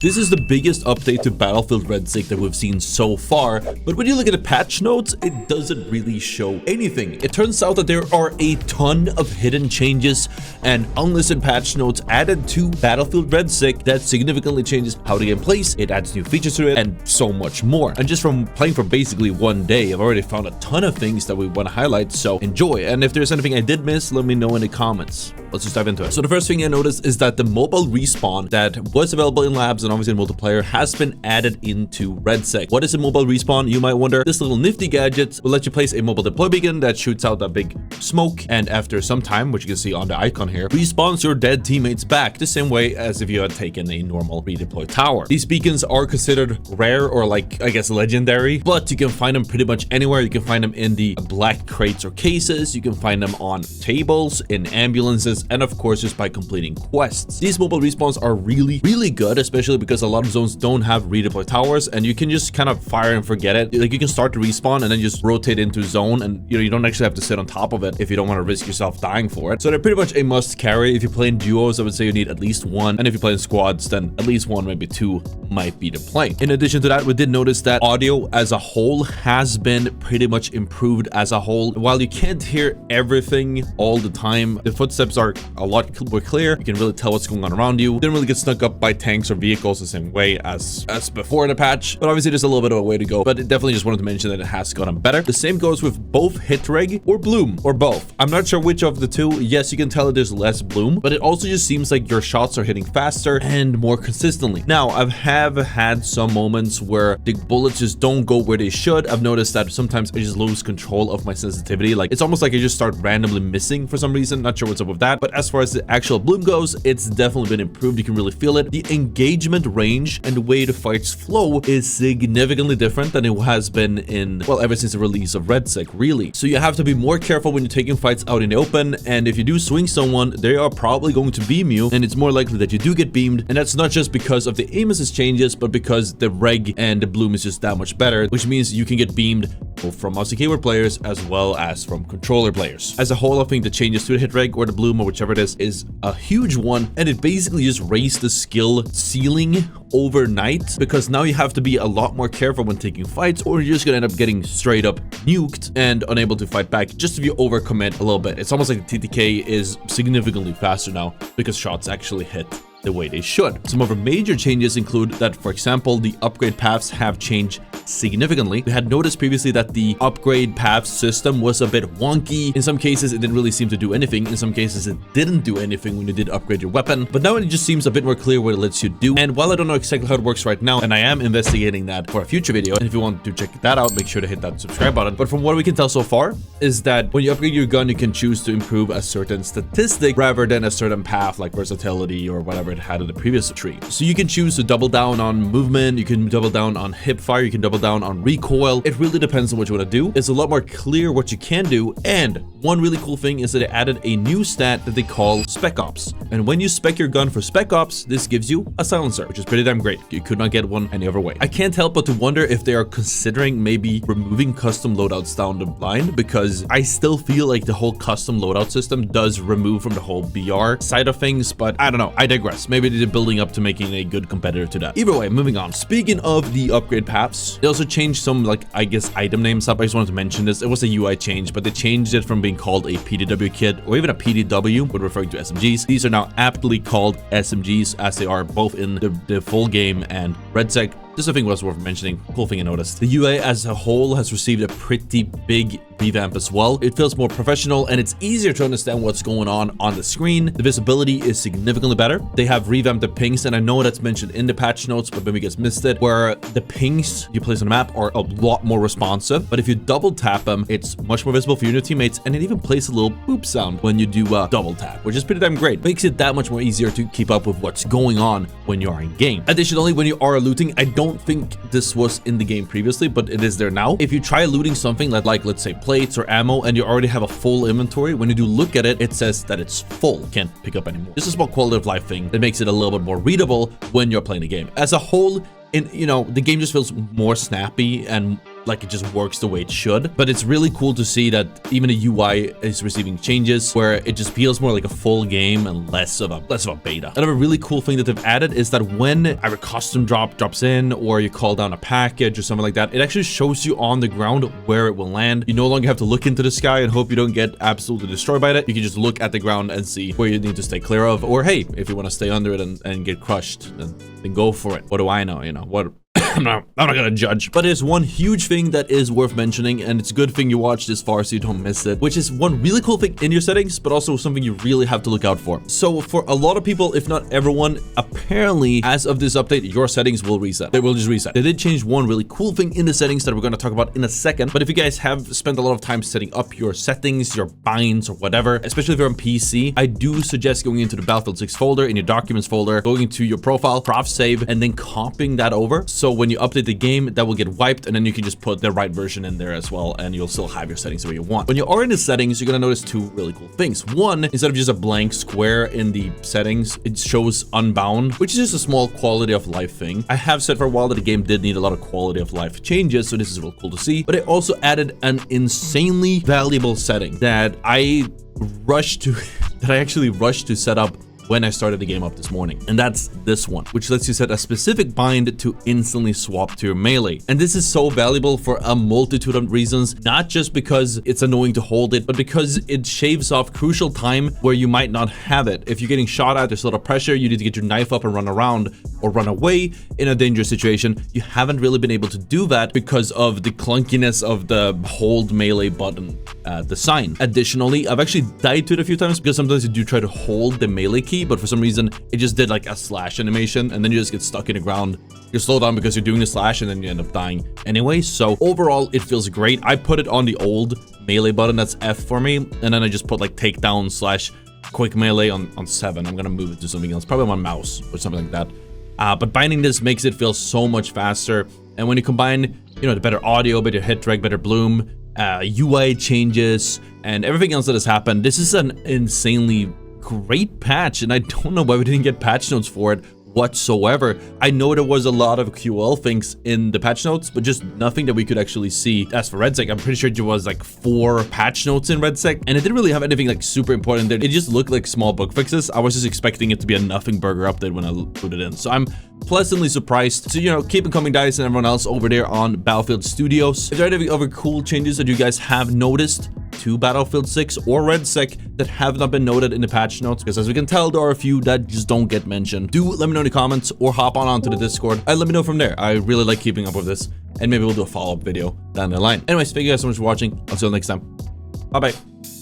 This is the biggest update to Battlefield RedSec that we've seen so far, but when you look at the patch notes, it doesn't really show anything. It turns out that there are a ton of hidden changes and unlisted patch notes added to Battlefield RedSec that significantly changes how the game plays, it adds new features to it, and so much more. And just from playing for basically one day, I've already found a ton of things that we want to highlight, so enjoy. And if there's anything I did miss, let me know in the comments. Let's just dive into it. So the first thing I noticed is that the mobile respawn that was available in labs and obviously in multiplayer has been added into RedSec. What is a mobile respawn, you might wonder? This little nifty gadget will let you place a mobile deploy beacon that shoots out a big smoke, and after some time, which you can see on the icon here, respawns your dead teammates back the same way as if you had taken a normal redeploy tower. These beacons are considered rare or like, I guess, legendary, but you can find them pretty much anywhere. You can find them in the black crates or cases. You can find them on tables, in ambulances, and of course just by completing quests. These mobile respawns are really good, especially because a lot of zones don't have redeploy towers, and you can just kind of fire and forget it. Like, you can start to respawn and then just rotate into zone, and you don't actually have to sit on top of it if you don't want to risk yourself dying for it. So they're pretty much a must carry. If you play in duos, I would say you need at least one, and if you play in squads, then at least one, maybe two might be the play. In addition to that, we did notice that audio as a whole has been pretty much improved as a whole. While you can't hear everything all the time, the footsteps are a lot more clear. You can really tell what's going on around you. Didn't really get snuck up by tanks or vehicles the same way as before in the patch, but obviously there's a little bit of a way to go. But it definitely just wanted to mention that it has gotten better. The same goes with both hit reg or bloom, or both. I'm not sure which of the two. Yes, you can tell that there's less bloom, but it also just seems like your shots are hitting faster and more consistently. Now, I have had some moments where the bullets just don't go where they should. I've noticed that sometimes I just lose control of my sensitivity. Like, it's almost like I just start randomly missing for some reason. Not sure what's up with that, but as far as the actual bloom goes, it's definitely been improved. You can really feel it. The engagement range and the way the fights flow is significantly different than it has been in, well, ever since the release of RedSec, really. So you have to be more careful when you're taking fights out in the open, and if you do swing someone, they are probably going to beam you, and it's more likely that you do get beamed. And that's not just because of the aim assist changes, but because the reg and the bloom is just that much better, which means you can get beamed both from mouse and keyboard players as well as from controller players. As a whole, I think the changes to the hit reg or the bloom or whichever it is a huge one, and it basically just raised the skill ceiling overnight, because now you have to be a lot more careful when taking fights, or you're just gonna end up getting straight up nuked and unable to fight back just if you overcommit a little bit. It's almost like the TTK is significantly faster now because shots actually hit the way they should. Some other major changes include that, for example, the upgrade paths have changed significantly. We had noticed previously that the upgrade path system was a bit wonky. In some cases, it didn't really seem to do anything. In some cases, it didn't do anything when you did upgrade your weapon. But now it just seems a bit more clear what it lets you do. And while I don't know exactly how it works right now, and I am investigating that for a future video, and if you want to check that out, make sure to hit that subscribe button. But from what we can tell so far is that when you upgrade your gun, you can choose to improve a certain statistic rather than a certain path, like versatility or whatever it had in the previous tree. So you can choose to double down on movement, you can double down on hip fire, you can double down on recoil. It really depends on what you want to do. It's a lot more clear what you can do. And one really cool thing is that they added a new stat that they call Spec Ops. And when you spec your gun for Spec Ops, this gives you a silencer, which is pretty damn great. You could not get one any other way. I can't help but to wonder if they are considering maybe removing custom loadouts down the line, because I still feel like the whole custom loadout system does remove from the whole BR side of things, but I don't know. I digress. Maybe they're building up to making a good competitor to that. Either way, moving on. Speaking of the upgrade paths, they also changed some, like, I guess, item names up. I just wanted to mention this. It was a UI change, but they changed it from being called a PDW kit or even a PDW when referring to SMGs. These are now aptly called SMGs, as they are both in the full game and RedSec. This I think was worth mentioning. Cool thing I noticed. The UI as a whole has received a pretty big revamp as well. It feels more professional and it's easier to understand what's going on the screen. The visibility is significantly better. They have revamped the pings, and I know that's mentioned in the patch notes, but maybe gets missed it, where the pings you place on the map are a lot more responsive. But if you double tap them, it's much more visible for your teammates, and it even plays a little boop sound when you do a double tap, which is pretty damn great. Makes it that much more easier to keep up with what's going on when you are in game. Additionally, when you are looting, I don't think this was in the game previously, but it is there now. If you try looting something like let's say plates or ammo, and you already have a full inventory, when you do look at it, it says that it's full. Can't pick up anymore. Just a small quality of life thing that makes it a little bit more readable when you're playing the game. As a whole, the game just feels more snappy and like it just works the way it should. But it's really cool to see that even the UI is receiving changes where it just feels more like a full game and less of a beta. Another really cool thing that they've added is that when a custom drop drops in, or you call down a package or something like that, it actually shows you on the ground where it will land. You no longer have to look into the sky and hope you don't get absolutely destroyed by it. You can just look at the ground and see where you need to stay clear of, or hey, if you want to stay under it and get crushed, then go for it. What do I know? You know what? I'm not gonna judge, but there's one huge thing that is worth mentioning, and it's a good thing you watched this far so you don't miss it, which is one really cool thing in your settings, but also something you really have to look out for. So for a lot of people, if not everyone, apparently as of this update, your settings will reset. They will just reset. They did change one really cool thing in the settings that we're going to talk about in a second, but if you guys have spent a lot of time setting up your settings, your binds or whatever, especially if you're on PC, I do suggest going into the Battlefield 6 folder, in your documents folder, going into your profile, prop save, and then copying that over. So when you update the game, that will get wiped, and then you can just put the right version in there as well, and you'll still have your settings the way you want. When you are in the settings, you're gonna notice two really cool things. One, instead of just a blank square in the settings, it shows unbound, which is just a small quality of life thing. I have said for a while that the game did need a lot of quality of life changes, so this is real cool to see. But it also added an insanely valuable setting that I actually rushed to set up when I started the game up this morning, and that's this one, which lets you set a specific bind to instantly swap to your melee. And this is so valuable for a multitude of reasons, not just because it's annoying to hold it, but because it shaves off crucial time where you might not have it. If you're getting shot at, there's a lot of pressure, you need to get your knife up and run around or run away in a dangerous situation. You haven't really been able to do that because of the clunkiness of the hold melee button design. Additionally, I've actually died to it a few times because sometimes you do try to hold the melee key, but for some reason it just did like a slash animation, and then you just get stuck in the ground. You're slowed down because you're doing the slash, and then you end up dying anyway. So overall, it feels great. I put it on the old melee button, that's F for me, and then I just put like takedown slash quick melee on 7. I'm gonna move it to something else, probably on my mouse or something like that. But binding this makes it feel so much faster, and when you combine, you know, the better audio, better hit track, better bloom, UI changes, and everything else that has happened, this is an insanely great patch, and I don't know why we didn't get patch notes for it whatsoever. I know there was a lot of QL things in the patch notes, but just nothing that we could actually see. As for RedSec, I'm pretty sure there was like 4 patch notes in RedSec, and it didn't really have anything like super important there. It just looked like small bug fixes. I was just expecting it to be a nothing burger update when I put it in, so I'm pleasantly surprised. So, you know, keep it coming, guys, and everyone else over there on Battlefield Studios. If there are any other cool changes that you guys have noticed to Battlefield 6 or RedSec that have not been noted in the patch notes, because as we can tell, there are a few that just don't get mentioned, do let me know in the comments or hop onto the Discord and let me know from there. I really like keeping up with this, and maybe we'll do a follow-up video down the line. Anyways, thank you guys so much for watching. I'll see you next time. Bye bye.